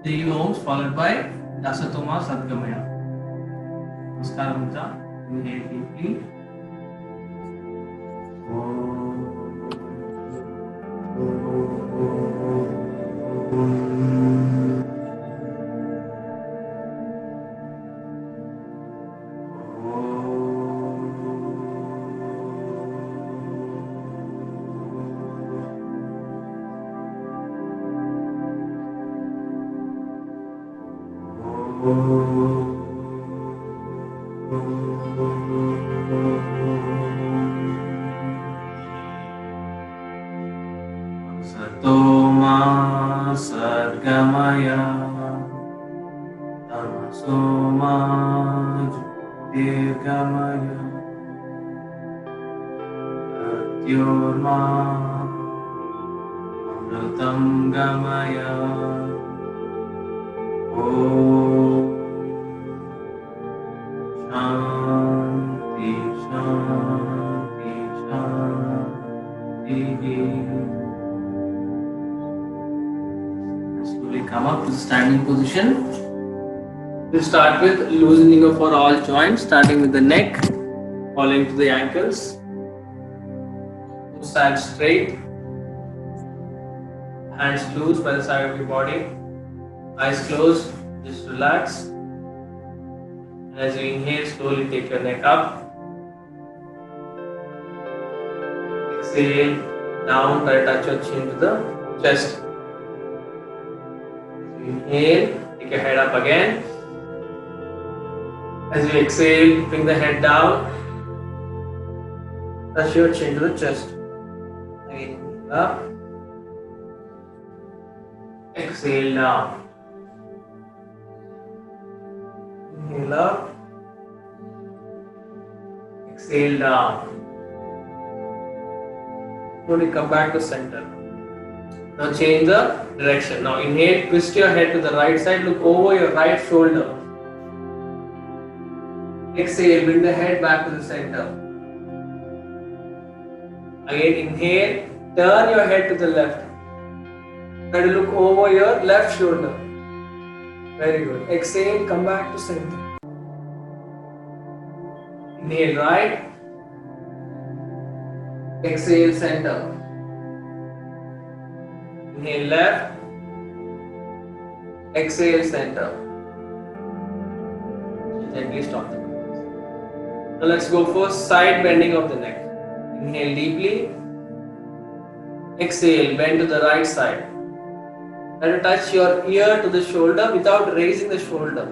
3 ohms followed by Dasatoma Sadgamaya. Namaskaram Mudra. Inhale deeply. Satoma Sadgamaya Tamasoma Jyotirgamaya Mrityorma Amritam Gamaya. Om Shanti Shanti Shanti. Slowly come up to the standing position. We'll start with loosening up for all joints, starting with the neck, falling to the ankles. Both sides straight. Hands loose by the side of your body. Eyes closed, just relax. And as you inhale, slowly take your neck up. Exhale, down, try to touch your chin to the chest. Inhale, take your head up again. As you exhale, bring the head down. Touch your chin to the chest. Again, inhale up. Exhale down. Inhale up. Exhale down. Slowly come back to center. Now change the direction. Now inhale, twist your head to the right side, look over your right shoulder. Exhale, bring the head back to the center. Again inhale, turn your head to the left. Try to look over your left shoulder. Very good. Exhale, come back to center. Inhale right. Exhale center. Inhale left. Exhale center. Gently stop the breath. Now let's go for side bending of the neck. Inhale deeply. Exhale, bend to the right side. Try to touch your ear to the shoulder without raising the shoulder.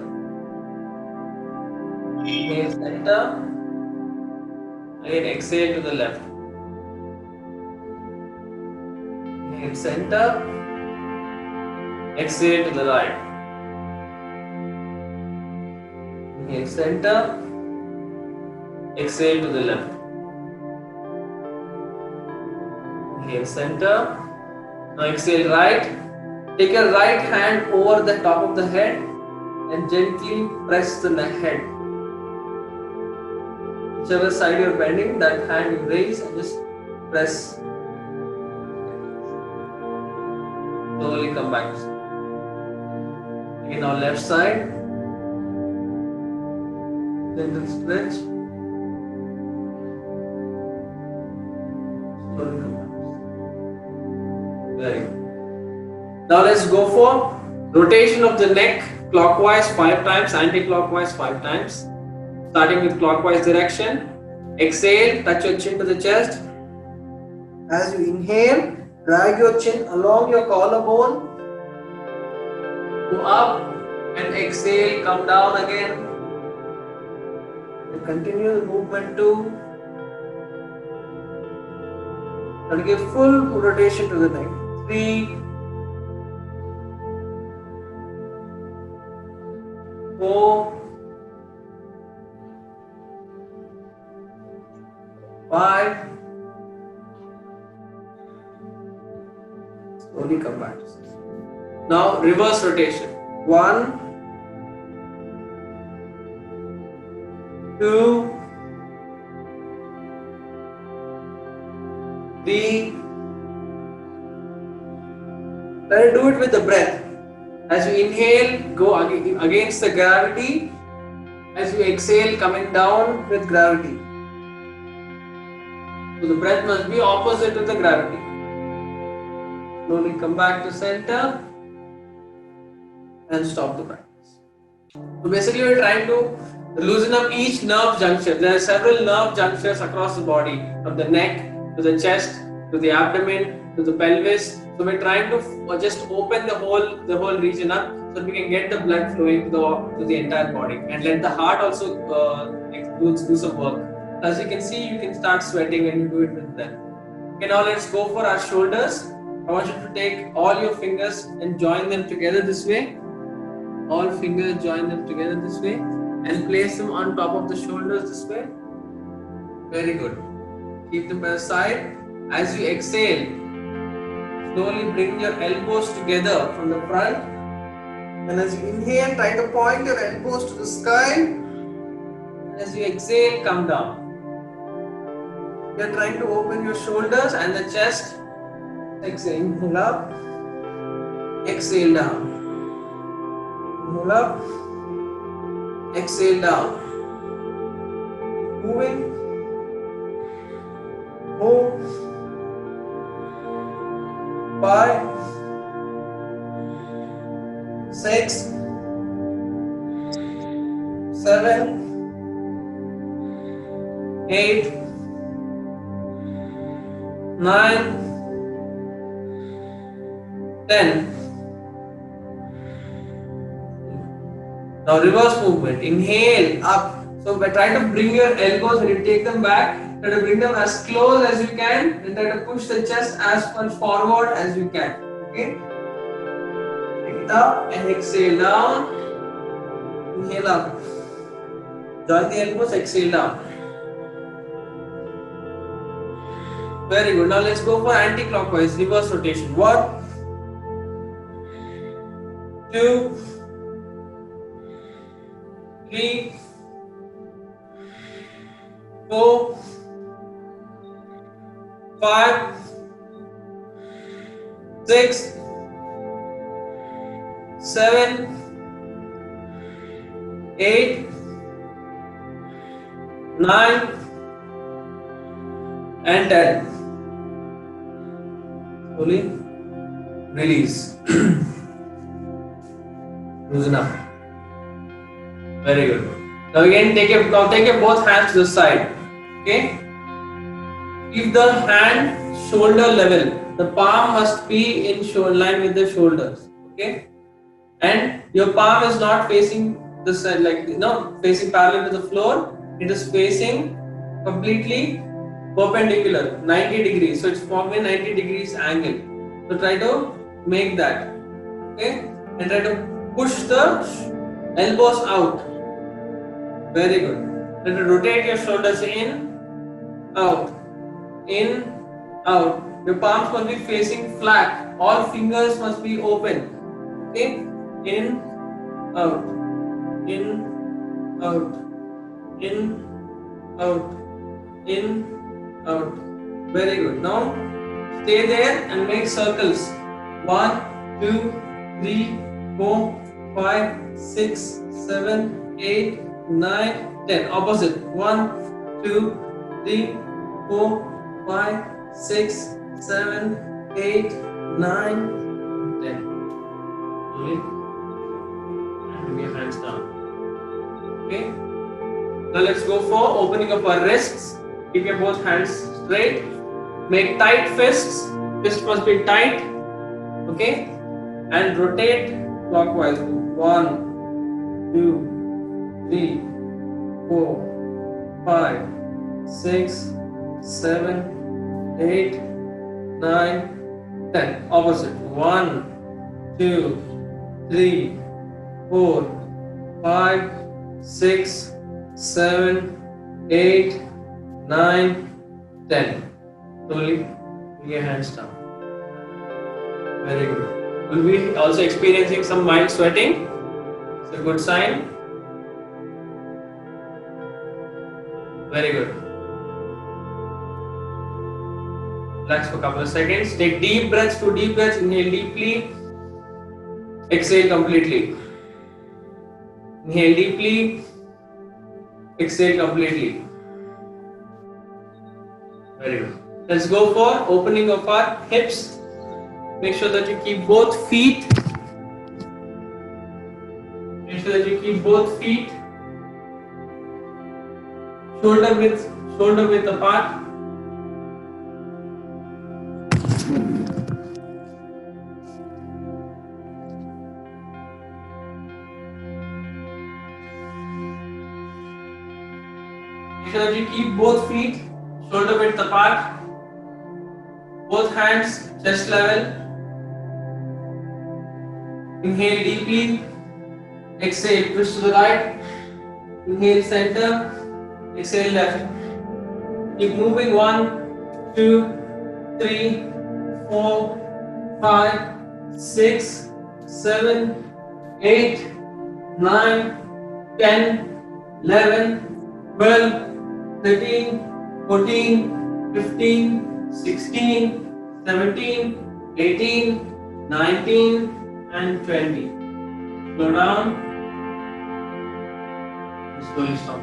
Inhale center. Again exhale to the left. Inhale center. Exhale to the right. Inhale center. Exhale to the left. Inhale center. Now exhale right. Take your right hand over the top of the head and gently press the head. Whichever side you are bending, that hand you raise and just press. Slowly come back. Again, now left side. Gentle stretch. Slowly come back. Very good. Now let's go for rotation of the neck clockwise 5 times, anti-clockwise 5 times. Starting with clockwise direction. Exhale, touch your chin to the chest. As you inhale, drag your chin along your collarbone. Go up and exhale, come down again. And continue the movement too. And give full rotation to the neck. 3, 4, 5. Slowly come back. Now reverse rotation. 1, 2, 3. Try to do it with the breath. As you inhale, go against the gravity. As you exhale, coming down with gravity. So the breath must be opposite to the gravity. Slowly come back to center and stop the practice. So basically we're trying to loosen up each nerve juncture. There are several nerve junctures across the body, from the neck to the chest to the abdomen to the pelvis. So we're trying to just open the whole region up so that we can get the blood flowing to the entire body, and let the heart also do some work. As you can see, you can start sweating when you do it with them. Okay, now let's go for our shoulders. I want you to take all your fingers and join them together this way. All fingers join them together this way and place them on top of the shoulders this way. Very good. Keep them by the side. As you exhale, slowly bring your elbows together from the front. And as you inhale, try to point your elbows to the sky. And as you exhale, come down. You are trying to open your shoulders and the chest. Exhale, inhale up. Exhale down. Inhale up. Exhale down. Moving. 4, 5, 6, 7, 8, 9, 10. Now reverse movement. Inhale up. So try to bring your elbows when you take them back. Try to bring them as close as you can, and try to push the chest as much forward as you can. Okay? Take it up and exhale down. Inhale up. Join the elbows, exhale down. Very good. Now let's go for anti-clockwise, reverse rotation. 1, 2, 3, 4, 5, 6, 7, 8, 9, and 10. Slowly release. Loosen up. Very good. Now again, take your both hands to the side. Okay. Keep the hand shoulder level. The palm must be in line with the shoulders. Okay. And your palm is not facing the side, facing parallel to the floor. It is facing completely perpendicular, 90 degrees. So it's forming a 90 degrees angle. So try to make that. Okay. And try to push the elbows out. Very good. Try to rotate your shoulders in, out, out. Your palms must be facing flat. All fingers must be open. Okay? In, out, out, out, out. Very good. Now stay there and make circles. 1, 2, 3, 4, 5, 6, 7, 8, 9, 10. Opposite. 1, 2, 3, 4, 5, 6, 7, 8, 9, 10. Okay. And bring your hands down. Okay. Now let's go for opening up our wrists. Keep your both hands straight. Make tight fists. Fist must be tight. Okay. And rotate clockwise. 1, 2, 3, 4, 5, 6, 7, 8, 9, 10. Opposite. 1, 2, 3, 4, 5, 6, 7, 8, 9, 10. Slowly bring your hands down. Very good. Will be also experiencing some mild sweating. It's a good sign. Very good. Relax for a couple of seconds. Take deep breaths, 2 deep breaths. Inhale deeply. exhale completely. Inhale deeply, exhale completely. Very good. Let's go for opening of our hips. Make sure that you keep both feet. Make sure that you keep both feet shoulder width apart. Make sure that you keep both feet shoulder width apart. Both hands chest level. Inhale deeply. Exhale, twist to the right. Inhale center. Exhale left. Keep moving. 1, 2, 3, 4, 5, 6, 7, 8, 9, 10, 11, 12, 13, 14, 15, 16, 17, 18, 19, and 20. Slow down. Slowly stop.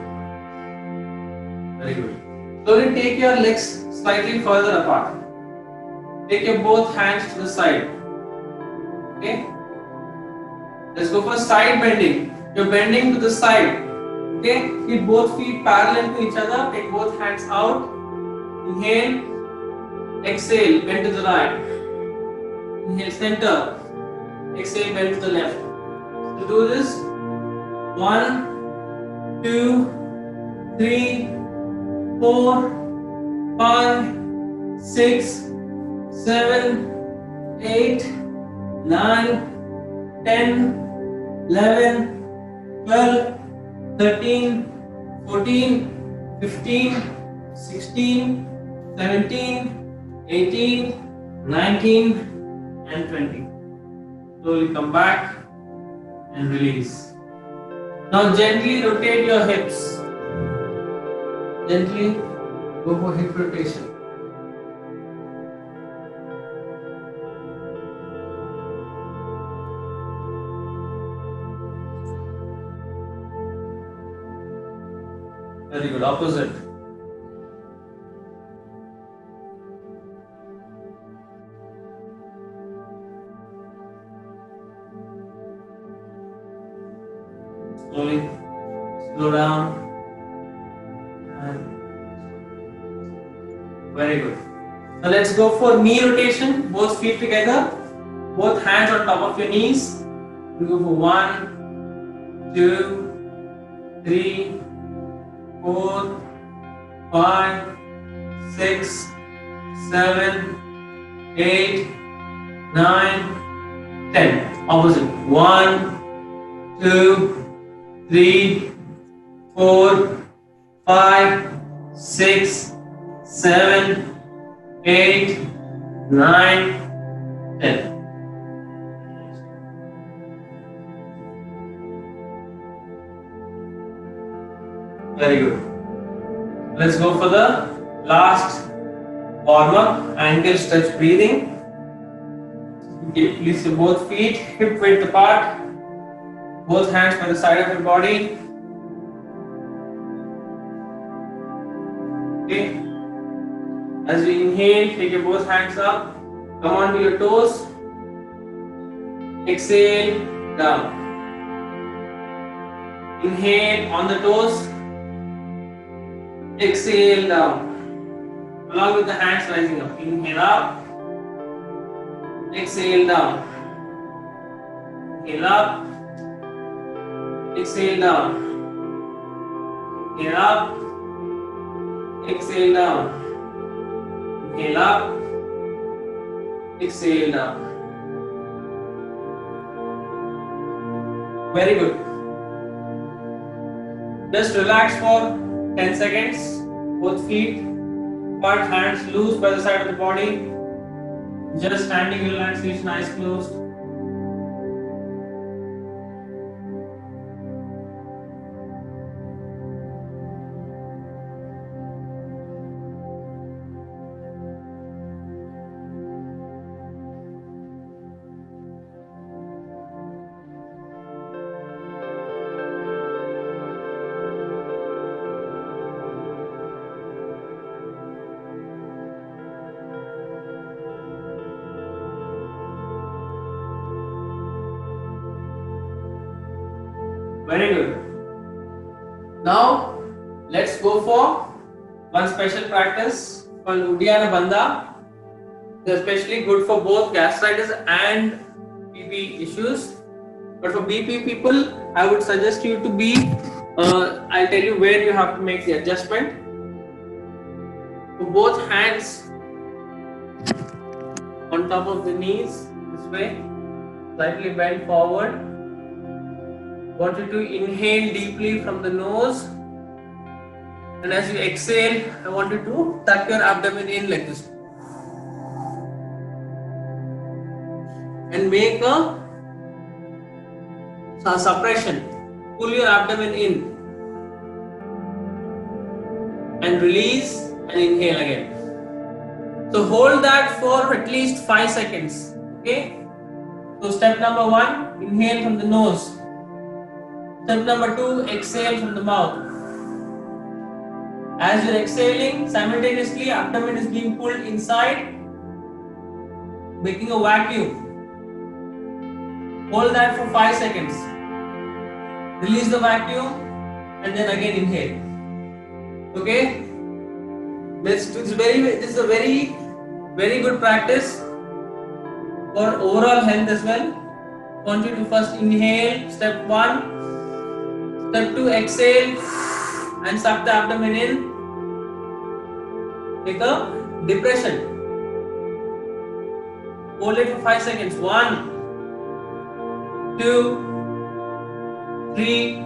Very good. Slowly take your legs slightly further apart. Take your both hands to the side. Okay? Let's go for side bending. You're bending to the side. Okay? Keep both feet parallel to each other. Take both hands out. Inhale. Exhale. Bend to the right. Inhale center. Exhale. Bend to the left. So do this. 1, 2, 3, 4, 5, 6, 7, 8, 9, 10, 11, 12, 13, 14, 15, 16, 17, 18, 19, and 20. Slowly come back and release. Now gently rotate your hips. Gently go for hip rotation. Very good. Opposite. Slowly slow down. And very good. Now let's go for knee rotation. Both feet together. Both hands on top of your knees. We go for 1, 2, 3, 4, 5, 6, 7, 8, 9, 10. Opposite. 1, 2, 3, 4, 5, 6, 7, 8, 9, 10. Very good. Let's go for the last warm-up, ankle stretch breathing. Place your both feet hip width apart, both hands by the side of your body. Okay. As we inhale, take your both hands up, come onto your toes, exhale, down. Inhale on the toes, exhale, down. Along with the hands rising up. Inhale up, exhale, down. Inhale up, exhale, down. Inhale up, exhale, down. Inhale up, exhale, down. Very good. Just relax for 10 seconds. Both feet, apart, hands loose by the side of the body. Just standing relaxation, eyes closed. Very good. Now let's go for one special practice called Uddiyana Bandha. It's especially good for both gastritis and BP issues. But for BP people, I would suggest you to be, I'll tell you where you have to make the adjustment. For both hands on top of the knees, this way, slightly bend forward. I want you to inhale deeply from the nose. And as you exhale, I want you to tuck your abdomen in like this. And make a suppression. Pull your abdomen in. And release and inhale again. So hold that for at least 5 seconds. Okay? So step number 1, inhale from the nose. Step number 2, exhale from the mouth. As you're exhaling, simultaneously abdomen is being pulled inside, making a vacuum. Hold that for 5 seconds. Release the vacuum and then again inhale. Okay? This is a very, very good practice for overall health as well. I want you to first inhale, step 1. Step 2, exhale and suck the abdomen in. Make a depression. Hold it for 5 seconds. 1, 2, 3,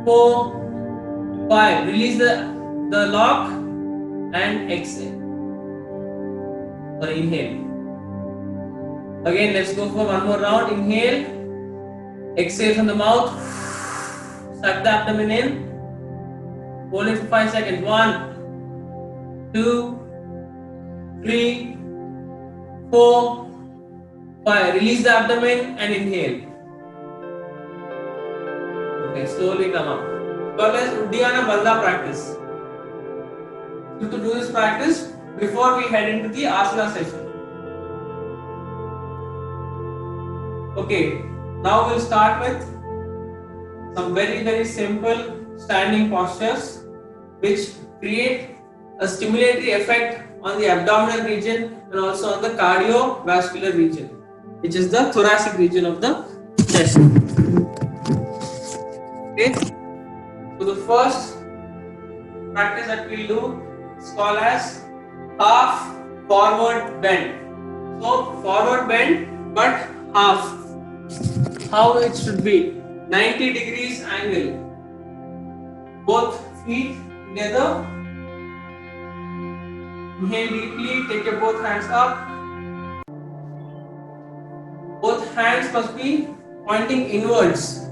4, 5. Release the lock and exhale. Or inhale. Again, let's go for one more round. Inhale. Exhale from the mouth. Suck the abdomen in. Hold it for 5 seconds. 1, 2, 3, 4, 5. Release the abdomen and inhale. Okay, slowly come up. Called as Uddiyana Bandha practice. So to do this practice before we head into the asana session. Okay, now we'll start with some very simple standing postures which create a stimulatory effect on the abdominal region and also on the cardiovascular region, which is the thoracic region of the chest. Okay, so the first practice that we'll do is called as half forward bend. So forward bend but half. How it should be? 90 degrees angle. Both feet together. Inhale deeply, take your both hands up. Both hands must be pointing inwards.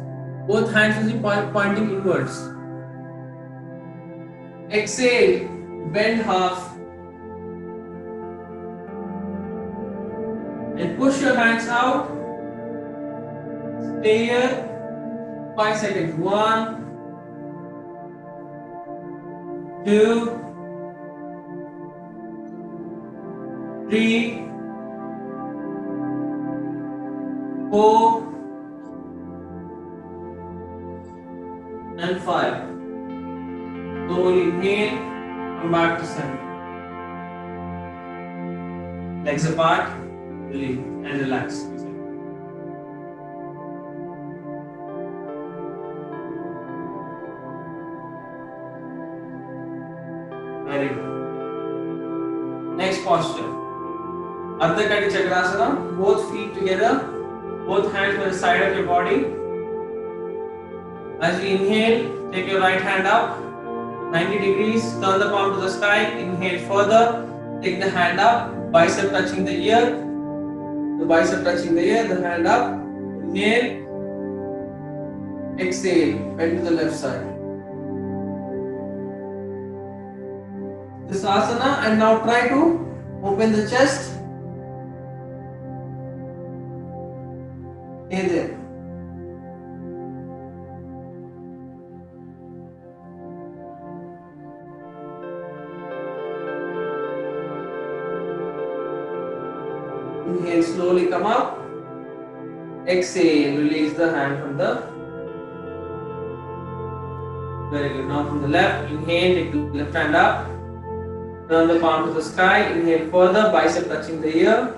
Both hands must be pointing inwards. Exhale, bend half. And push your hands out. Stay here 5 seconds. 1, 2, 3, 4, and 5. Slowly inhale, come back to center. Legs apart, release and relax. Very good. Next posture. Ardha Kati Chakrasana. Both feet together. Both hands by the side of your body. As you inhale, take your right hand up. 90 degrees. Turn the palm to the sky. Inhale further. Take the hand up. Bicep touching the ear. The bicep touching the ear. The hand up. Inhale. Exhale. Bend to the left side. This asana, and now try to open the chest. Stay there. Inhale, slowly come up. Exhale, release the hand from the Very good. Now from the left, inhale, take the left hand up. Turn the palm to the sky. Inhale further, bicep touching the ear.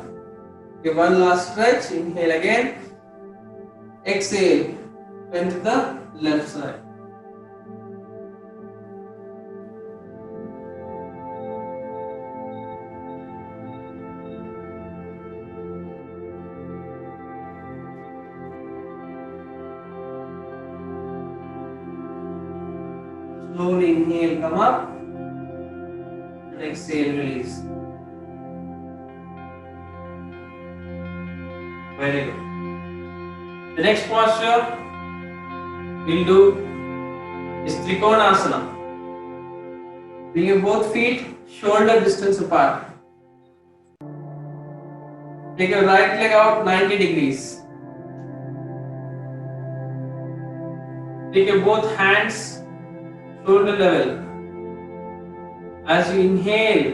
Give one last stretch. Inhale again. Exhale. Bend to the left side. Slowly inhale, come up. And exhale, release. Very good. The next posture we'll do is Trikonasana. Bring your both feet shoulder distance apart. Take your right leg out 90 degrees. Take your both hands shoulder level. As you inhale,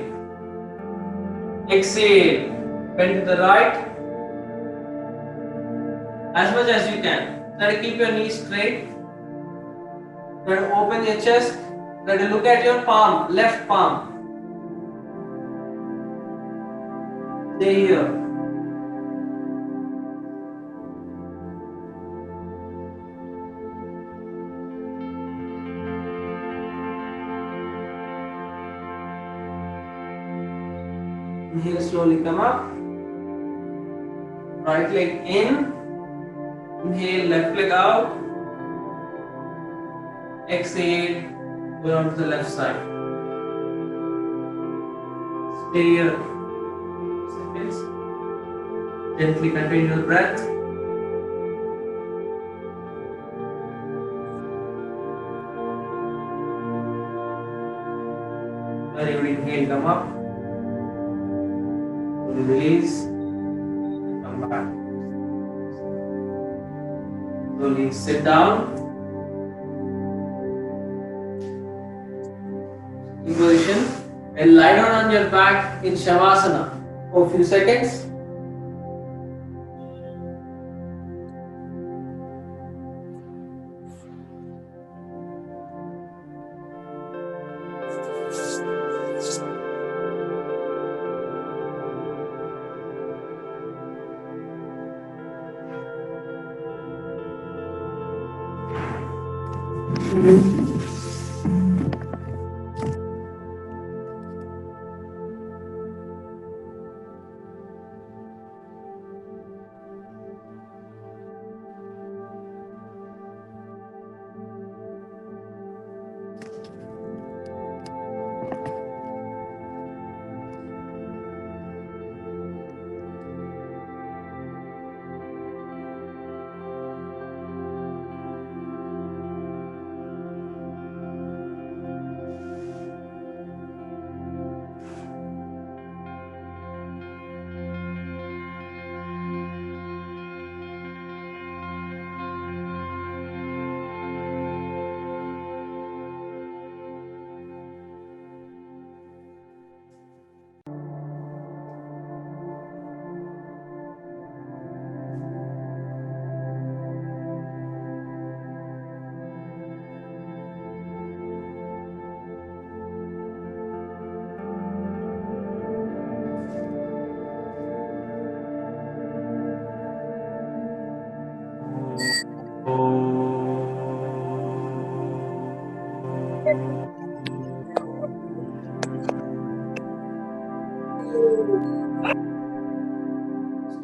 exhale, bend to the right as much as you can. Try to keep your knees straight. Try to open your chest. Try to look at your palm, left palm. Stay here. Inhale, slowly come up. Right leg in. Inhale, left leg out. Exhale, go on to the left side. Stay here. Seconds. Gently continue your breath. Very good. Inhale, come up. Release. Come back. Slowly sit down. In position and lie down on your back in Shavasana for a few seconds.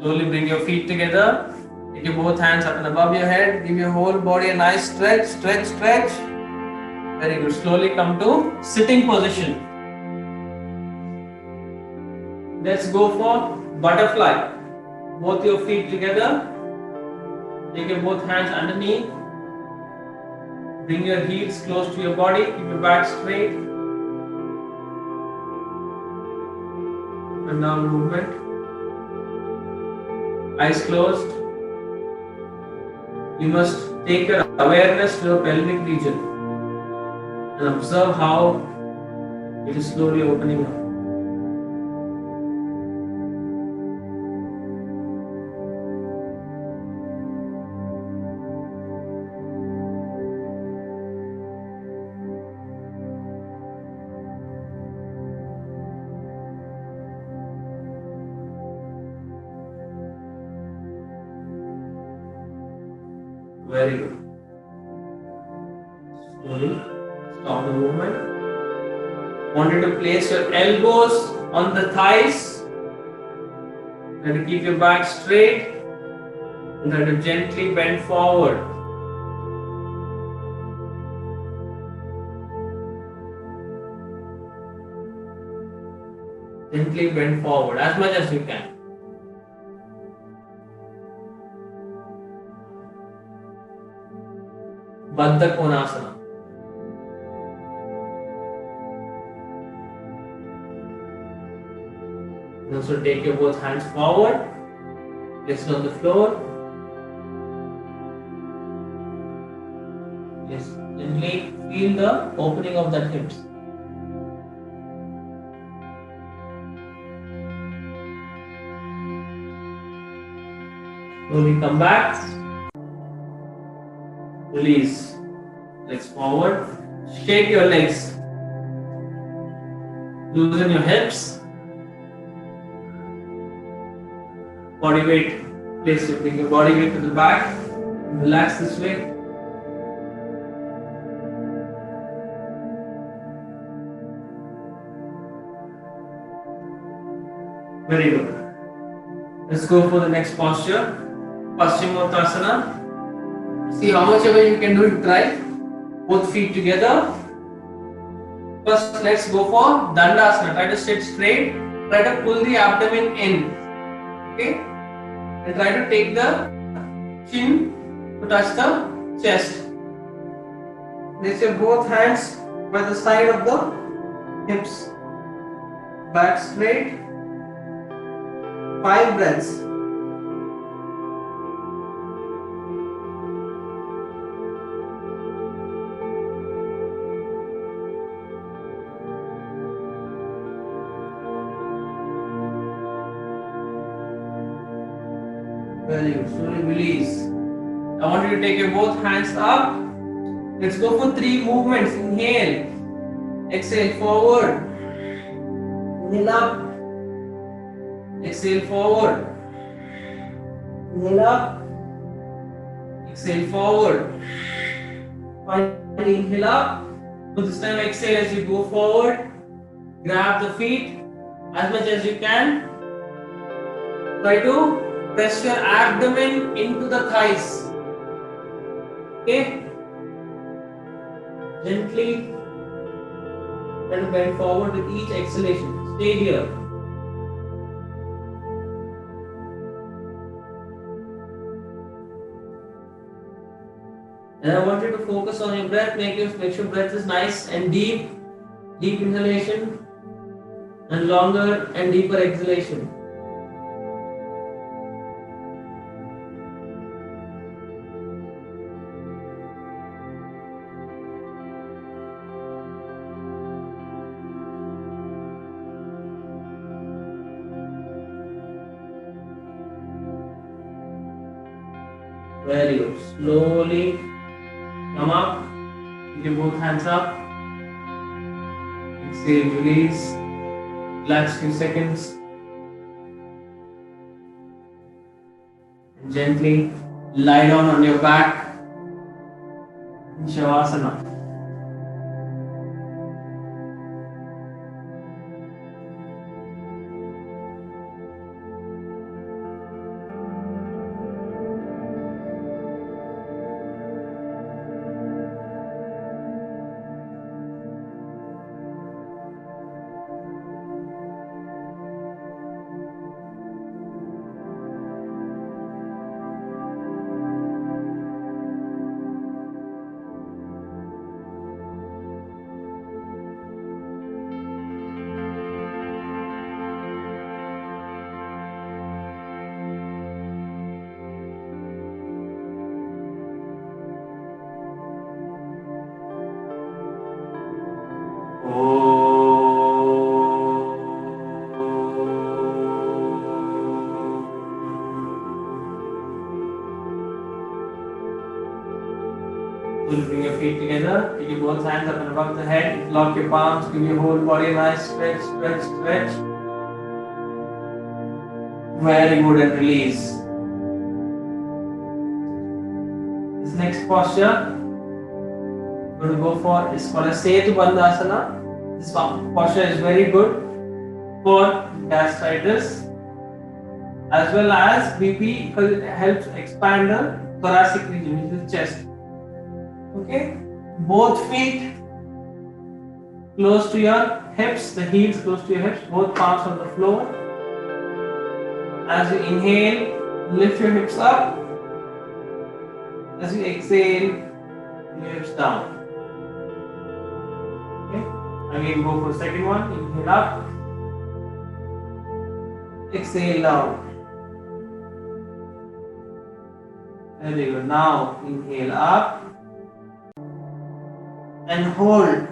Slowly bring your feet together. Take your both hands up and above your head. Give your whole body a nice stretch, stretch, stretch. Very good. Slowly come to sitting position. Let's go for butterfly. Both your feet together. Take your both hands underneath. Bring your heels close to your body. Keep your back straight. And now movement. Eyes closed. You must take your awareness to your pelvic region and observe how it is slowly opening up. Very good. Slowly stop the movement. Want you to place your elbows on the thighs. Try to keep your back straight and try to gently bend forward. Gently bend forward as much as you can. Baddha Konasana. Also take your both hands forward, place it on the floor. Yes, gently feel the opening of that hips. Slowly come back. Release. Legs forward. Shake your legs. Loosen your hips. Body weight. Bring your body weight to the back. Relax this way. Very good. Let's go for the next posture. Paschimottanasana. See how much ever you can do it. Try. Both feet together. First, let's go for Dandasana. Try to sit straight. Try to pull the abdomen in. Okay? And try to take the chin to touch the chest. Place your both hands by the side of the hips. Back straight. 5 breaths. Very good. Slowly release. I want you to take your both hands up. Let's go for 3 movements. Inhale. Exhale forward. Inhale up. Exhale forward. Inhale up. Exhale forward. Finally inhale up. So this time exhale as you go forward. Grab the feet as much as you can. Try to press your abdomen into the thighs. Okay? Gently try to bend forward with each exhalation. Stay here. And I want you to focus on your breath. Make sure breath is nice and deep. Deep inhalation and longer and deeper exhalation. Very good. Slowly come up. Keep your both hands up. Exhale, release. Relax few seconds. And gently lie down on your back in Shavasana. Bring your feet together, take your both hands up and above the head, lock your palms, give your whole body a nice stretch, stretch, stretch. Very good, and release. This next posture we're going to go for is called a Setu Bandhasana. This posture is very good for gastritis as well as BP because it helps expand the thoracic region, which is chest. Okay, both feet close to your hips, the heels close to your hips, both palms on the floor. As you inhale, lift your hips up. As you exhale, your hips down. Okay, again go for the second one. Inhale up, exhale down. Very good. Now inhale up and hold.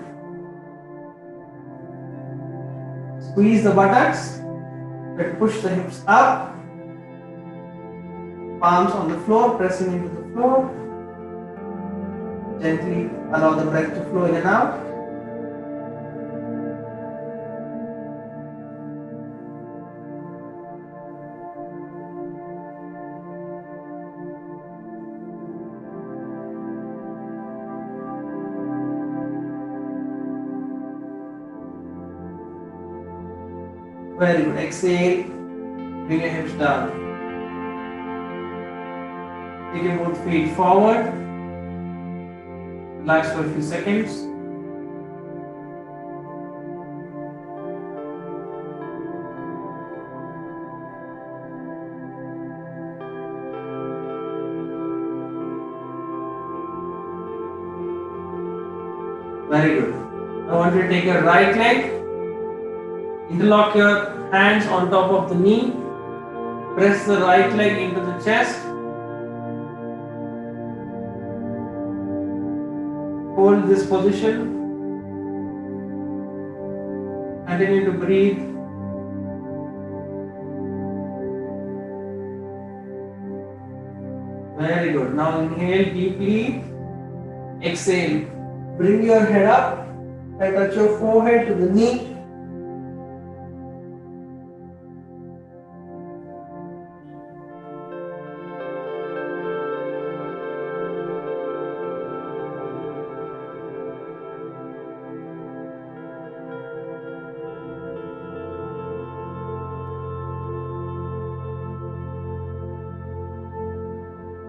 Squeeze the buttocks, but push the hips up. Palms on the floor, pressing into the floor. Gently allow the breath to flow in and out. Very good. Exhale. Bring your hips down. Take your both feet forward. Relax for a few seconds. Very good. I want you to take your right leg. Interlock your hands on top of the knee. Press the right leg into the chest. Hold this position. Continue to breathe. Very good. Now inhale deeply. Exhale. Bring your head up and touch your forehead to the knee.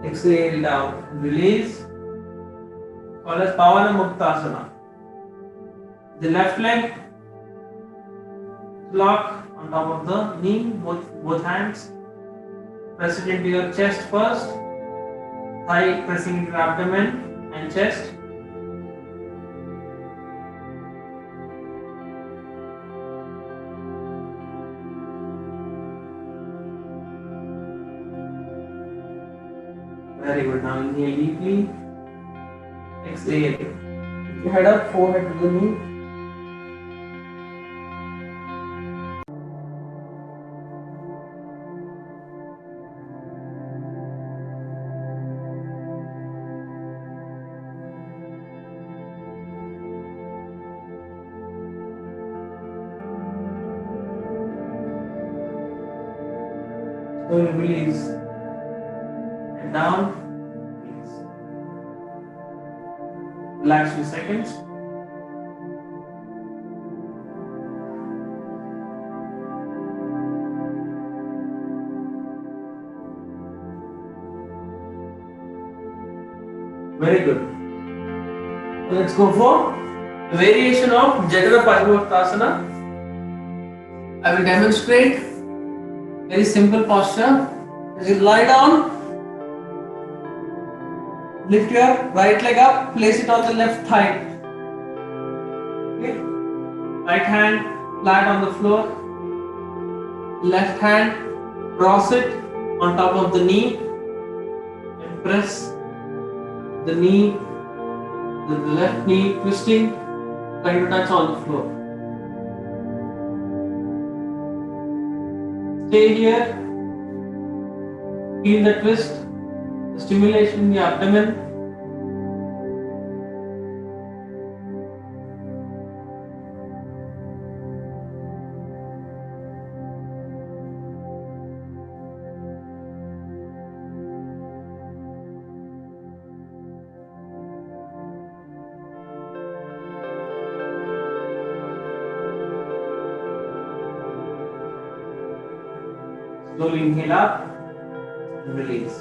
Exhale down, release. Call as Pavana Muktasana. The left leg lock on top of the knee, both hands. Press it into your chest first. Thigh pressing into your abdomen and chest. Very good. Now inhale deeply. Exhale. Lift your head up, forehead to the knee. Slowly release. And down. Relax few seconds. Very good. Let's go for the variation of Jagara Paschimottanasana. I will demonstrate very simple posture. As you lie down, lift your right leg up, place it on the left thigh. Okay. Right hand flat on the floor. Left hand cross it on top of the knee and press the knee, the left knee twisting, trying to touch on the floor. Stay here. Feel the twist, the stimulation in the abdomen. Slowly inhale up and release.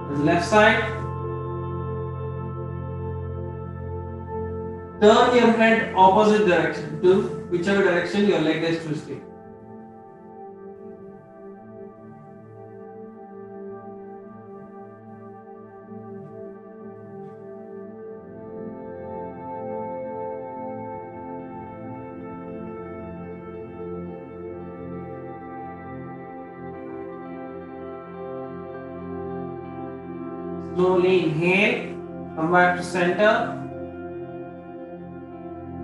And the left side. Turn your head opposite direction to whichever direction your leg is twisting. Slowly inhale, come back to center,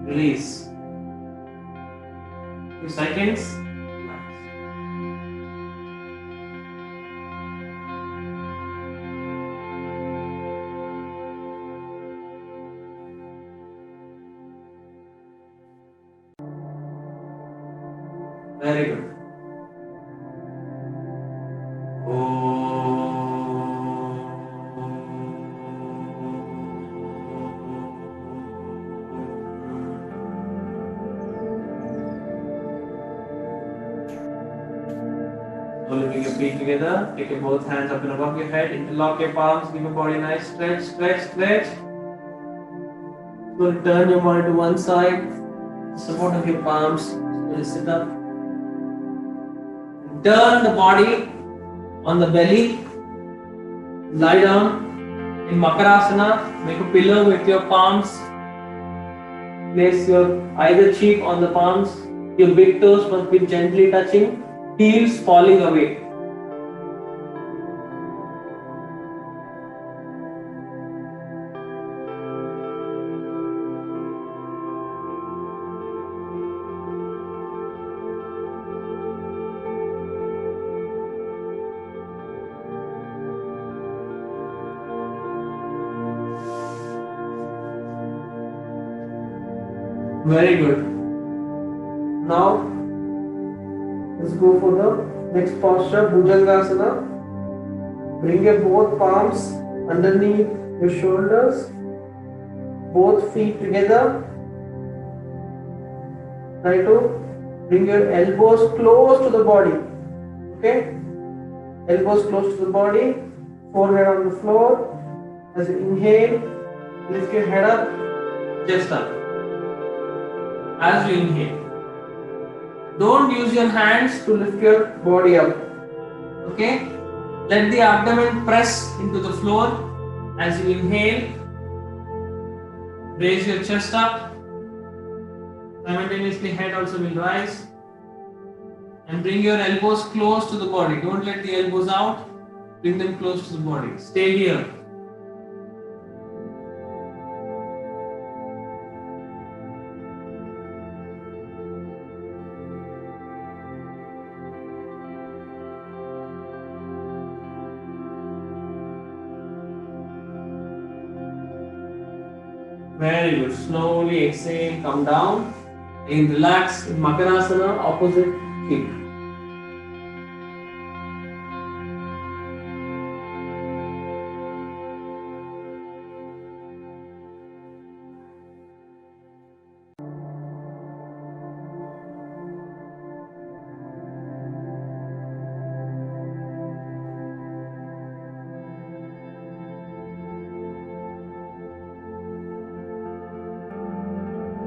release. 2 seconds. Relax. Very good. Bring your feet together, take your both hands up and above your head, interlock your palms, give your body a nice stretch, stretch, stretch. Slowly turn your body to one side, support of your palms, slowly sit up. Turn the body on the belly, lie down in Makarasana, make a pillow with your palms, place your either cheek on the palms, your big toes must be gently touching, heels falling away. Very good. Now, let's go for the next posture, Bhujangasana. Bring your both palms underneath your shoulders, both feet together. Try to bring your elbows close to the body. Okay? Elbows close to the body, forehead on the floor. As you inhale, lift your head up, chest up. As you inhale, don't use your hands to lift your body up. Okay? Let the abdomen press into the floor. As you inhale, raise your chest up. Simultaneously, head also will rise. And bring your elbows close to the body. Don't let the elbows out. Bring them close to the body. Stay here. Very good. Slowly exhale, come down. And relax in Makarasana, opposite cheek.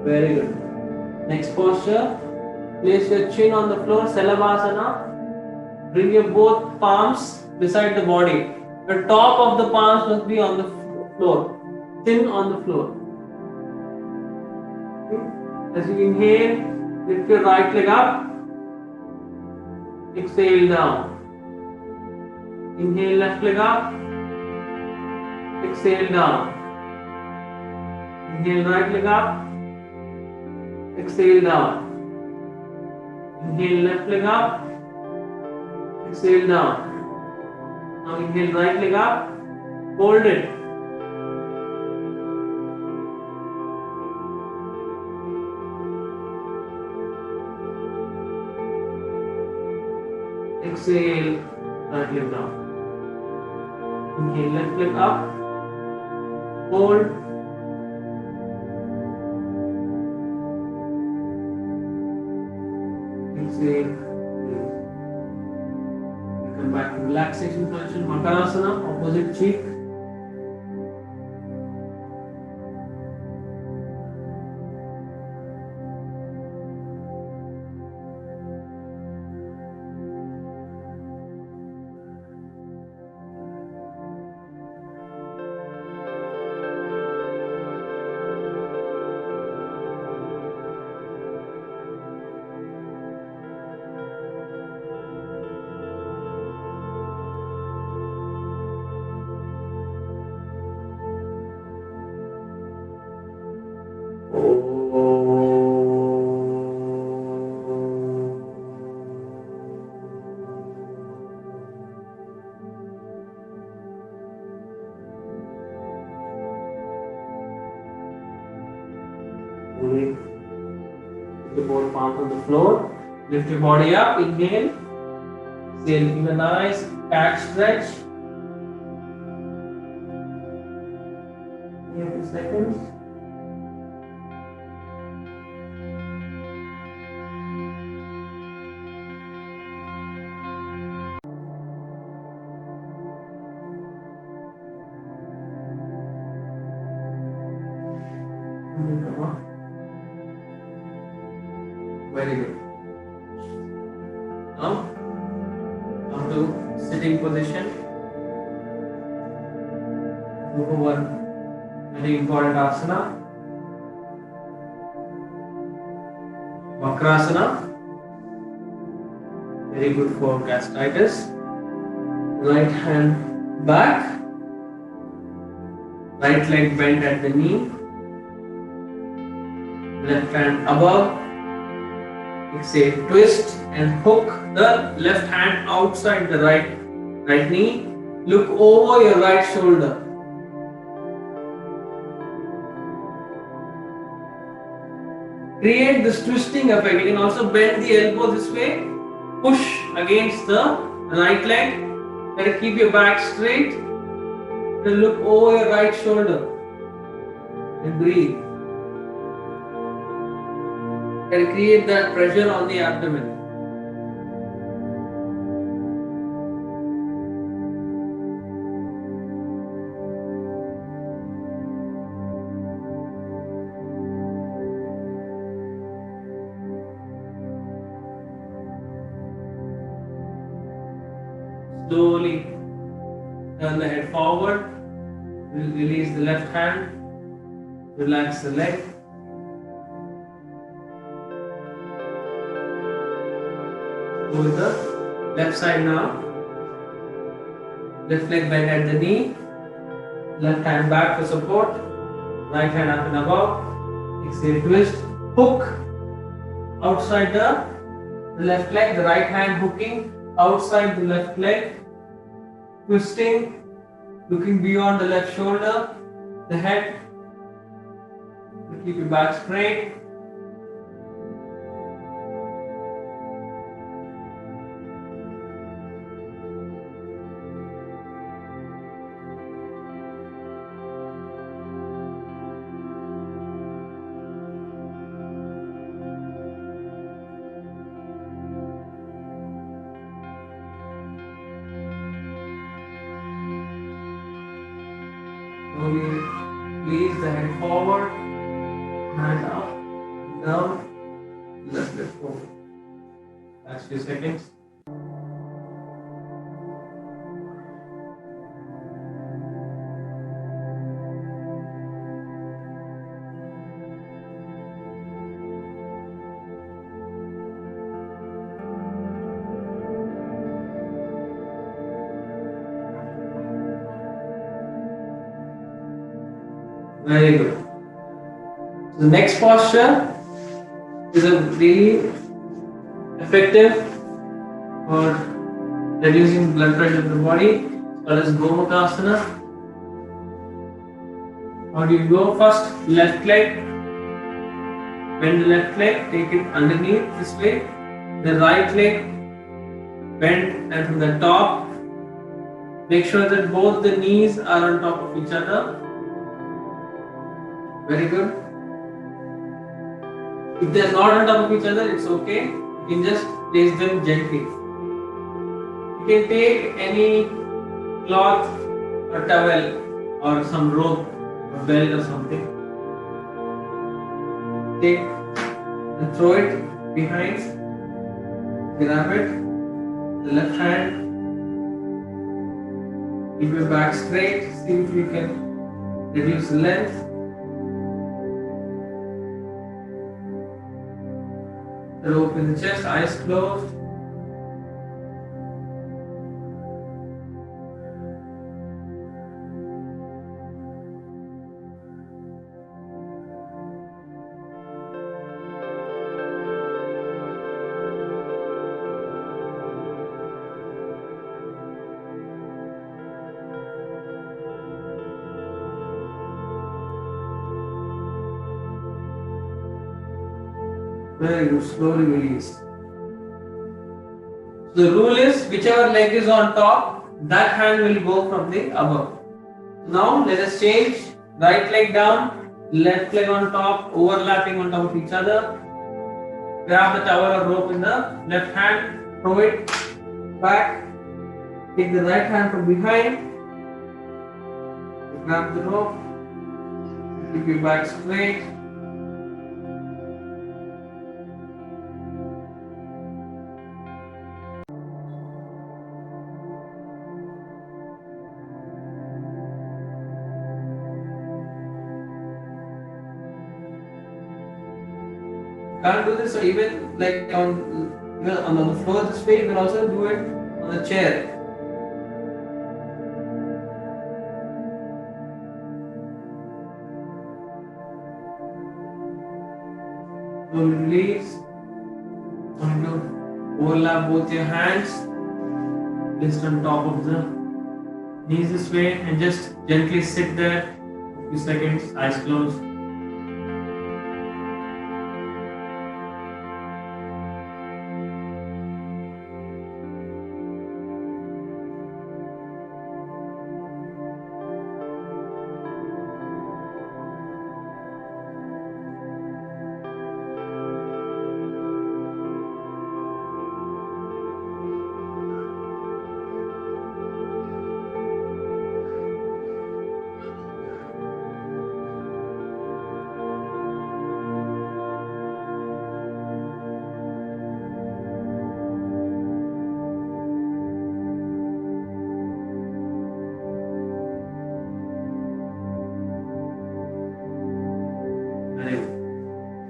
Very good. Next posture. Place your chin on the floor, Salavasana. Bring your both palms beside the body. The top of the palms must be on the floor. Chin on the floor. Okay. As you inhale, lift your right leg up. Exhale down. Inhale, left leg up. Exhale down. Inhale, right leg up. Exhale down. Inhale, left leg up. Exhale down. Now inhale, right leg up. Hold it. Exhale, right leg down. Inhale, left leg up. Hold. Exhale. Release. Come back to relaxation position, Makarasana, opposite cheek. The both palms on the floor. Lift your body up. Inhale. Exhale. Give a nice cat stretch. Give 2 seconds. Come on. Very good. Now, come to sitting position. Move over. Very important asana. Vakrasana. Very good for gastritis. Right hand back. Right leg bent at the knee. Left hand above. Exhale, twist and hook the left hand outside the right knee. Look over your right shoulder. Create this twisting effect. You can also bend the elbow this way. Push against the right leg. Try to keep your back straight. Then look over your right shoulder and breathe. Try to create that pressure on the abdomen. Slowly turn the head forward. Release the left hand. Relax the leg. Go with the left side now. Left leg bent at the knee. Left hand back for support. Right hand up and above. Exhale, twist. Hook outside the left leg. The right hand hooking outside the left leg. Twisting. Looking beyond the left shoulder. The head. Keep your back straight. Slowly release the head forward, hand up, down, left leg forward. Last few seconds. Very good. The next posture is a really effective for reducing blood pressure in the body. It's called as Gomukhasana. How do you go? First, left leg. Bend the left leg, take it underneath this way. The right leg bend, and from the top, make sure that both the knees are on top of each other. Very good. If they are not on top of each other, it's okay. You can just place them gently. You can take any cloth or towel or some rope or belt or something. Take and throw it behind. Grab it. The left hand. Keep your back straight. See if you can reduce the length. The rope in the chest, eyes closed. Very good, slowly release. The rule is whichever leg is on top, that hand will go from the above. Now let us change. Right leg down, left leg on top, overlapping on top of each other. Grab the towel or rope in the left hand, throw it back. Take the right hand from behind. Grab the rope. Keep your back straight. Can't do this, or even like on the floor this way, you can also do it on the chair. Slowly release. Going to overlap both your hands. Placed on top of the knees this way, and just gently sit there for a few seconds, eyes closed.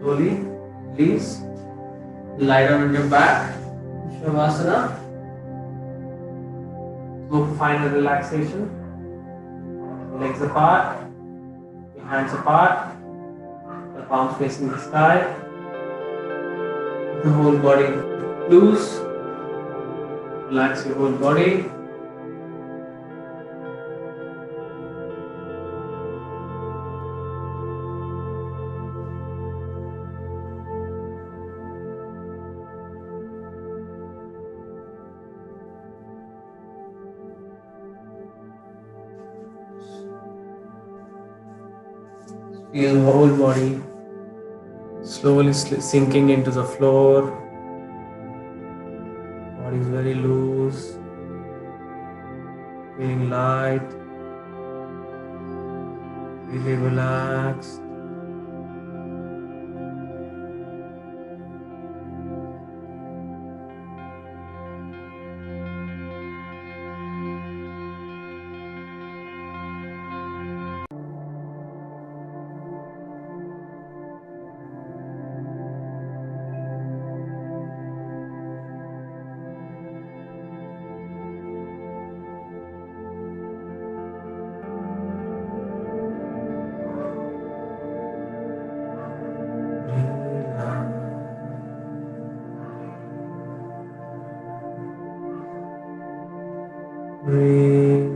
Slowly release. Lie down on your back. Shavasana. Go for final relaxation. Legs apart. Your hands apart. The palms facing the sky. The whole body loose. Relax your whole body. Feel the whole body slowly sinking into the floor. Body is very loose. Feeling light. Really relaxed. Breathe.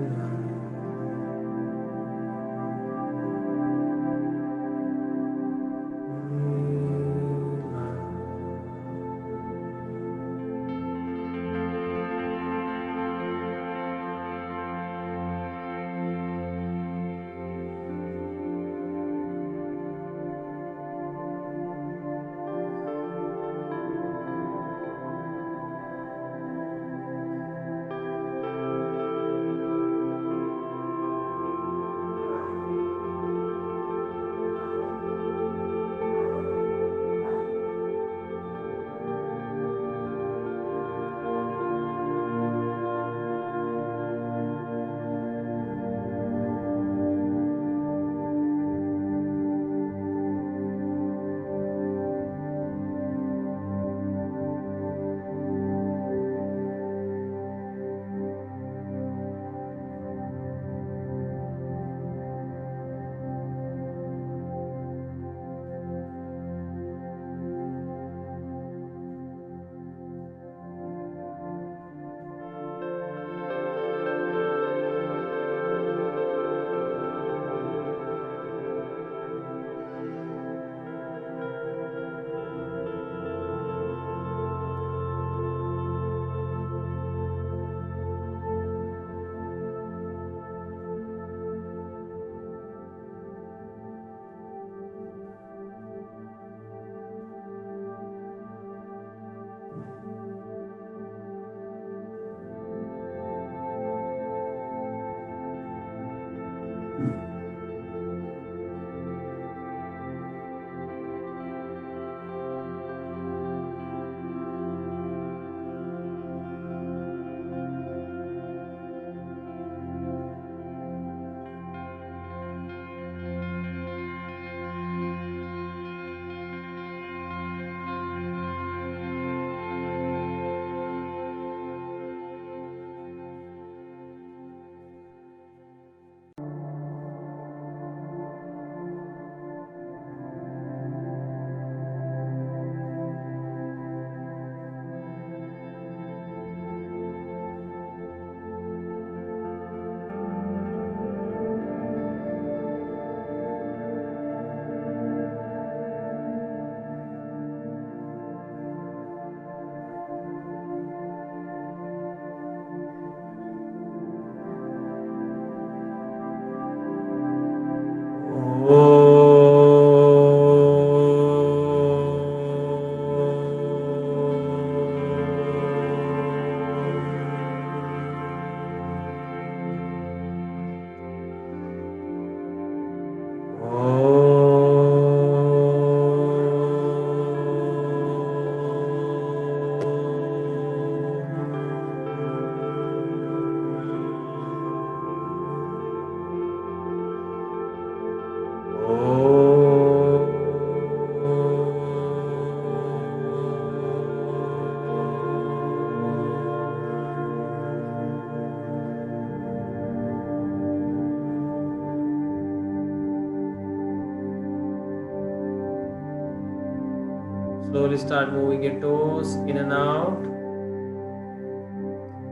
slowly start moving your toes in and out.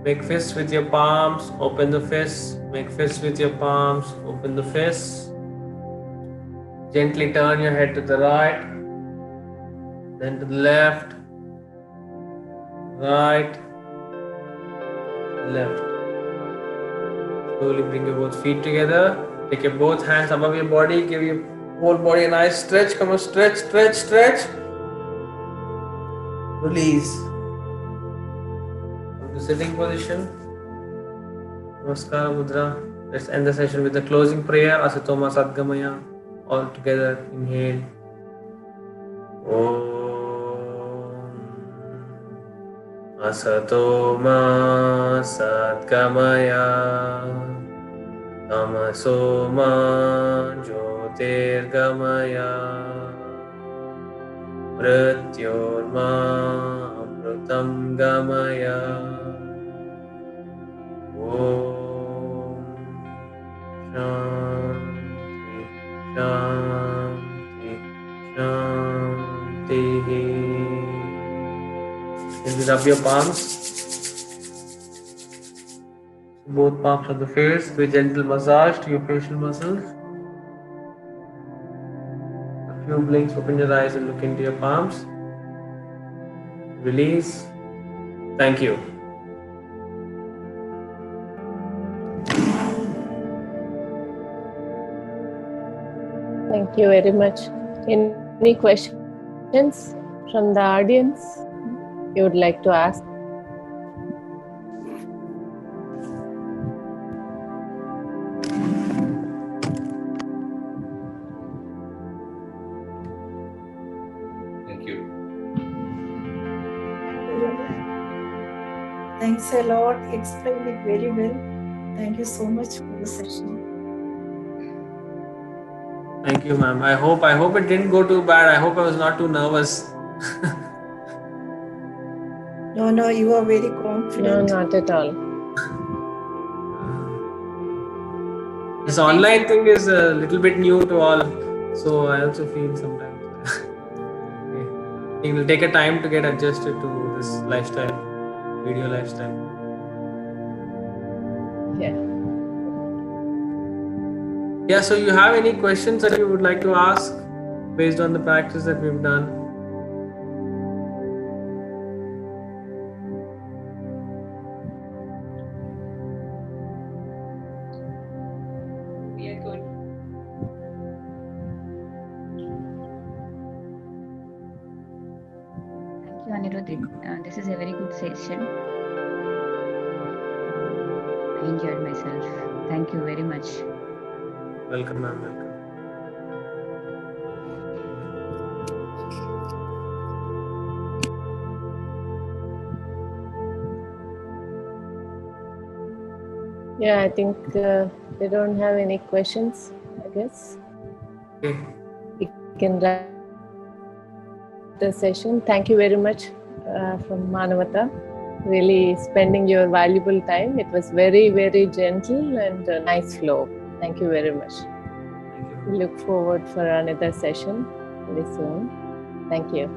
Make fists with your palms, open the fists. Make fists with your palms, open the fists. Gently turn your head to the right, then to the left, right, left. Slowly bring your both feet together. Take your both hands above your body. Give your whole body a nice stretch. Come on, stretch, stretch, stretch. Release. Come to sitting position. Namaskar Mudra. Let's end the session with the closing prayer. Asatoma Sadgamaya. All together. Inhale. Om. Asatoma Sadgamaya. Tamasoma Jyotirgamaya. Mrityorma Amrutam Gamaya. Om Shanti Shanti Shanti. Then rub your palms, both palms on the face, with gentle massage to your facial muscles. A few blinks, open your eyes and look into your palms. Release. Thank you. Thank you very much. Any questions from the audience you would like to ask? Thank you. Thanks a lot. Explained it very well. Thank you so much for the session. Thank you, ma'am. I hope it didn't go too bad. I hope I was not too nervous. No, you are very No, confident. not at all. This online thing is a little bit new to all, so I also feel sometimes it will take a time to get adjusted to this lifestyle, video lifestyle. Yeah. Yeah, so you have any questions that you would like to ask based on the practice that we've done? We are good. Thank you, Anirudh. This is a very good session. I enjoyed myself. Thank you very much. Welcome, ma'am. Welcome. Yeah, I think they don't have any questions, I guess. Okay. We can wrap the session. Thank you very much from Manavata. Really spending your valuable time. It was very, very gentle and a nice flow. Thank you very much. Thank you. We look forward for another session very soon. Thank you.